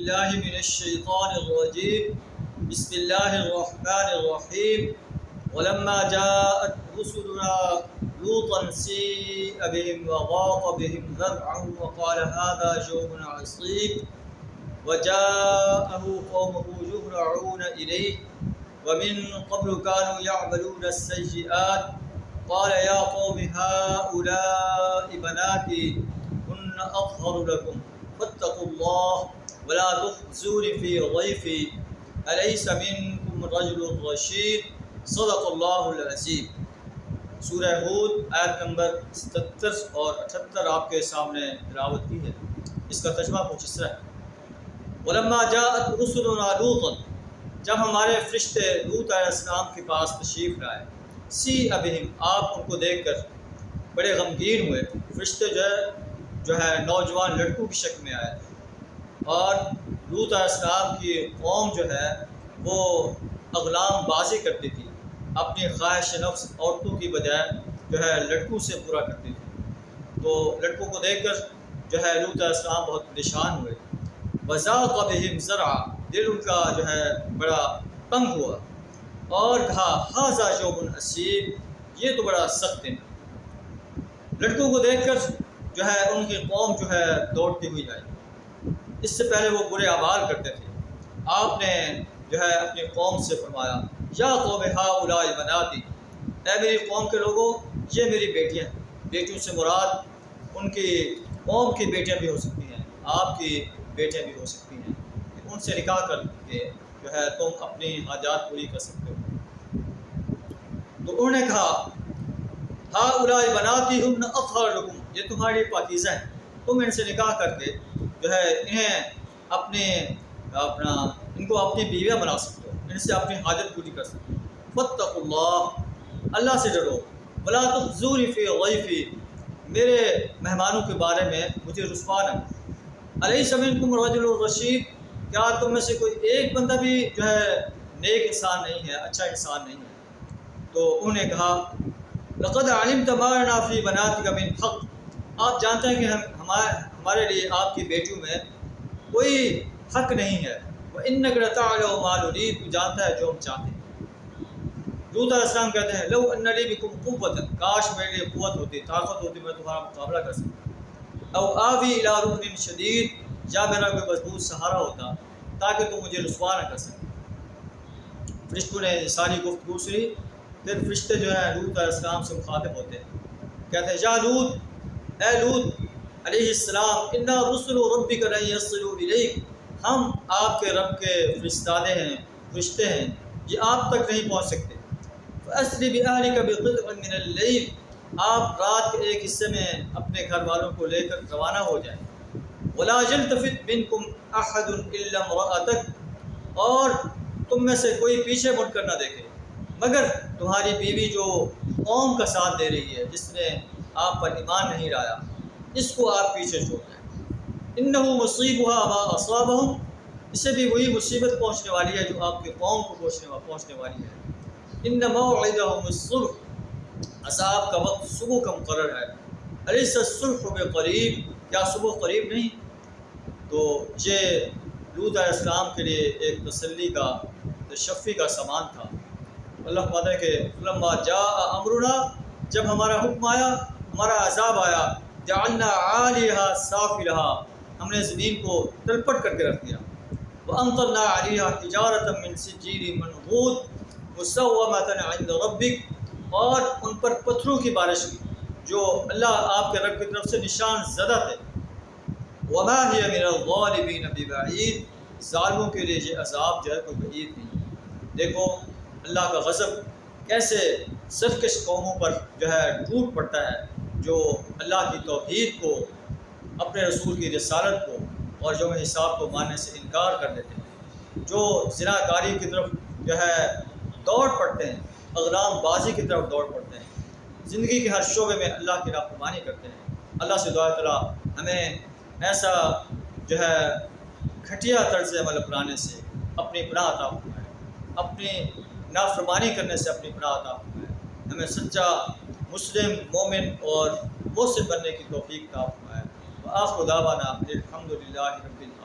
بالله من الشيطان الرجيم بسم الله الرحمن الرحيم ولما جاءت رسلنا لوطا سيء بهم وضاق بهم ذرعا وقال هذا يوم عصيب وجاءه قومه يهرعون إليه ومن قبل كانوا يعملون السيئات قال يا قوم هؤلاء بناتي هن أطهر لكم فاتقوا الله ولا تخزوني في ضيفي أليس منكم رجل رشيد صدق اللہ العظیم۔ سورہ ہود آیت نمبر 77 اور 78 آپ کے سامنے تلاوت کی ہے۔ اس کا ترجمہ کچھ اس طرح ہے: ولما جاءت رسلنا لوطا، جب ہمارے فرشتے لوط علیہ السلام کے پاس تشریف لائے، سیء بہم، آپ ان کو دیکھ کر بڑے غمگین ہوئے۔ فرشتے جو ہے نوجوان لڑکوں کی شکل میں آئے اور لوط علیہ السلام کی قوم جو ہے وہ اغلام بازی کرتی تھی، اپنی خواہش نفس عورتوں کی بجائے جو ہے لڑکوں سے پورا کرتی تھی۔ تو لڑکوں کو دیکھ کر جو ہے لوط علیہ السلام بہت پریشان ہوئے۔ وضاق بہم ذرعا، دل ان کا جو ہے بڑا تنگ ہوا اور کہا ھذا یوم عصیب، یہ تو بڑا سخت دن ہے۔ لڑکوں کو دیکھ کر جو ہے ان کی قوم جو ہے دوڑتی ہوئی آئی۔ اس سے پہلے وہ برے اعمال کرتے تھے۔ آپ نے جو ہے اپنی قوم سے فرمایا یا قوم ہؤلاء بناتی، اے میری قوم کے لوگوں، یہ میری بیٹیاں ہیں۔ بیٹیوں سے مراد ان کی قوم کی بیٹیاں بھی ہو سکتی ہیں، آپ کی بیٹیاں بھی ہو سکتی ہیں، ان سے نکاح کر کے جو ہے تم اپنی حاجات پوری کر سکتے ہو۔ تو انہوں نے کہا ہؤلاء بناتی ہن اطہر لکم، یہ تمہاری پاکیزہ ہیں، تم ان سے نکاح کر کے جو ہے انہیں ان کو اپنی بیویاں بنا سکتے ہو، ان سے اپنی حاجت پوری کر سکتے ہو۔ فاتقوا اللہ، اللہ سے ڈرو، ولا تخزونی فی ضیفی، میرے مہمانوں کے بارے میں مجھے رسوا نہ کرو۔ الیس منکم رجل رشید، کیا تم میں سے کوئی ایک بندہ بھی جو ہے نیک انسان نہیں ہے، اچھا انسان نہیں ہے؟ تو انہوں نے کہا لقد علمت ما لنا فی بناتک من حق، آپ جانتے ہیں کہ ہمارے لیے آپ کی بیٹیوں میں کوئی حق نہیں ہے۔ وَإِنَّكَ لَتَعْلَمُ مَا نُرِيدُ، تو جانتا ہے جو ہم چاہتے ہیں۔ لوط علیہ السلام کہتے ہیں لو ان لی بکم قوۃ، کاش میرے لیے قوت ہوتی، طاقت ہوتی، میں تمہارا مقابلہ کر سکتا، او آوی الی رکن شدید، یا میرا کوئی مضبوط سہارا ہوتا تاکہ تم مجھے رسوا نہ کر سکتے۔ فرشتوں نے ساری گفتگو سنی، پھر فرشتے جو ہیں لوط علیہ السلام سے مخاطب ہوتے ہیں، کہتے ہیں یا لوط، اے لوط علیہ السلام، انا رسل ربک لن یصلوا الیک، ہم آپ کے رب کے فرشتے ہیں، یہ آپ تک نہیں پہنچ سکتے۔ فَأَسْرِ بِأَهْلِكَ بِقِطْعٍ مِّنَ اللَّيْلِ، آپ رات کے ایک حصے میں اپنے گھر والوں کو لے کر روانہ ہو جائیں۔ وَلَا يَلْتَفِتْ مِنْكُمْ أَحَدٌ إِلَّا امْرَأَتَكَ، اور تم میں سے کوئی پیچھے مڑ کر نہ دیکھے مگر تمہاری بیوی جو قوم کا ساتھ دے رہی ہے، جس نے آپ پر ایمان نہیں لایا، اس کو آپ پیچھے چھوڑ دیں۔ انہو مصیبھا ما اصابہم، اسے بھی وہی مصیبت پہنچنے والی ہے جو آپ کی قوم کو پہنچنے والی ہے۔ ان موعدہم الصبح، عذاب کا وقت صبح کا مقرر ہے۔ الیس الصبح بقریب، کیا صبح قریب نہیں؟ تو یہ لوط علیہ السلام کے لیے ایک تسلی کا تشفی کا سامان تھا۔ اللہ فرماتا ہے کہ لما جاء امرنا، جب ہمارا حکم آیا، ہمارا عذاب آیا، جعلنا عالیہا سافلہا، ہم نے زمین کو تلپٹ کر کے رکھ دیا۔ وَأَمْطَرْنَا عَلَيْهَا حِجَارَةً مِّن سِجِّيلٍ مَّنضُودٍ مُّسَوَّمَةً عِندَ رَبِّكَ، اور ان پر پتھروں کی بارش کی جو اللہ آپ کے رب کی طرف سے نشان زدہ تھے۔ وَمَا هِيَ مِنَ الظَّالِمِينَ بِبَعِيدٍ، ظالموں کے لیے یہ عذاب جو ہے کوئی بعید نہیں۔ دیکھو اللہ کا غضب کیسے سرکش قوموں پر جو ہے ٹوٹ پڑتا ہے، جو اللہ کی توحید کو، اپنے رسول کی رسالت کو اور یوم حساب کو ماننے سے انکار کر دیتے ہیں، جو زنا کاری کی طرف جو ہے دوڑ پڑتے ہیں، اغلام بازی کی طرف دوڑ پڑتے ہیں، زندگی کے ہر شعبے میں اللہ کی نافرمانی کرتے ہیں۔ اللہ سے دعا تعالیٰ ہمیں ایسا جو ہے گھٹیا طرز عمل اپنانے سے اپنی پناہ عطا فرمائے، اپنی نافرمانی کرنے سے اپنی پناہ عطا فرمائے، ہمیں سچا مسلم مومن اور محسن بننے کی توفیق عطا فرمائے۔ وآخر دعوانا الحمد للہ رب العالمین۔